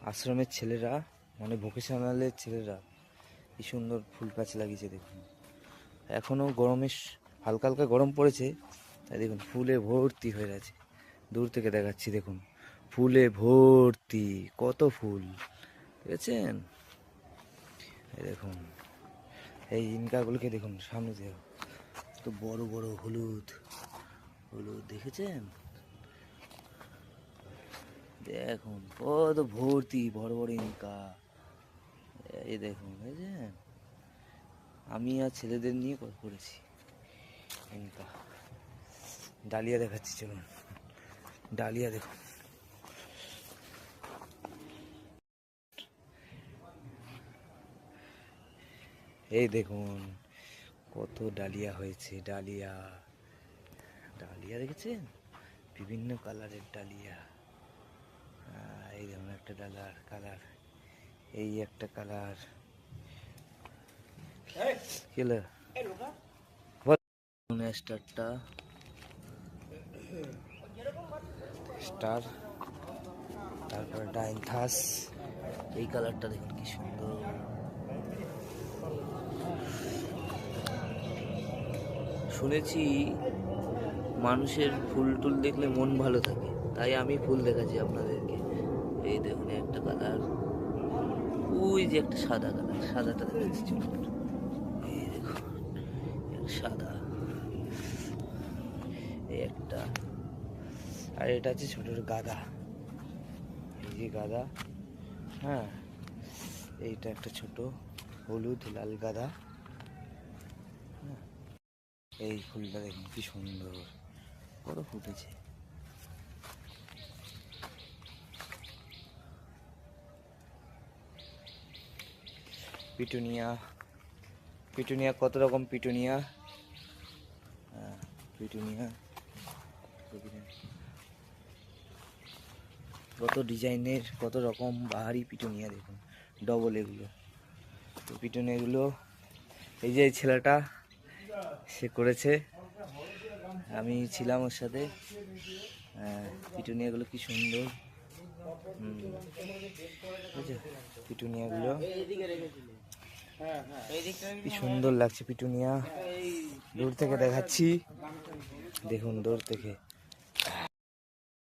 আশ্রমের ছেলেরা মানে ভোকেশনালের ছেলেরা কি সুন্দর ফুল গাছ লাগিয়েছে দেখুন। এখনও গরমে হালকা হালকা গরম পড়েছে, তাই দেখুন ফুলে ভর্তি হয়ে আছে। দূর থেকে দেখাচ্ছি দেখুন, ফুলে ভর্তি, কত ফুল দেখেছেন। এই দেখুন এই ইনকাগুলোকে দেখুন, সামনে দিয়ে তো বড় বড় হলুদ হলুদ দেখেছেন, দেখুন কত ভর্তি বড় বড় ইনকা। এই দেখুন বুঝলেন, আমি আর ছেলেদের নিয়ে করেছি ইনকা। ডালিয়া দেখাচ্ছি চলুন, ডালিয়া দেখুন, এই দেখুন কত ডালিয়া হয়েছে। ডালিয়া ডালিয়া দেখেছেন, বিভিন্ন কালারের ডালিয়া। এই দেখুন একটা কালার, এই একটা কালার। স্টারটা স্টার, তারপর ডাইনথাস, এই কালারটা দেখুন কি সুন্দর। শুনেছি মানুষের ফুল টুল দেখলে মন ভালো থাকে, তাই আমি ফুল দেখাচ্ছি আপনাদেরকে। এই দেখুন একটা কালার, ওই যে একটা সাদা কালার, সাদাটা দেখাচ্ছি চলুন। এই দেখুন সাদা, এই একটা, আর এটা হচ্ছে ছোট গাঁদা, এই যে গাঁদা। হ্যাঁ, এইটা একটা ছোট হলুদ লাল গাঁদা। এই ফুলটা দেখুন কি সুন্দর, কত ফুটেছে। পিটুনিয়া, পিটুনিয়া কত রকম পিটুনিয়া, পিটুনিয়া কত ডিজাইনের, কত রকম বাহারি পিটুনিয়া দেখুন, ডবল এগুলো। তো পিটুনিয়াগুলো এই যে ছেলেটা সে করেছে, আমি ছিলাম ওর সাথে। পিটুনিয়াগুলো কি সুন্দর, পিটুনিয়াগুলো কি সুন্দর লাগছে। পিটুনিয়া দূর থেকে দেখাচ্ছি দেখুন, দূর থেকে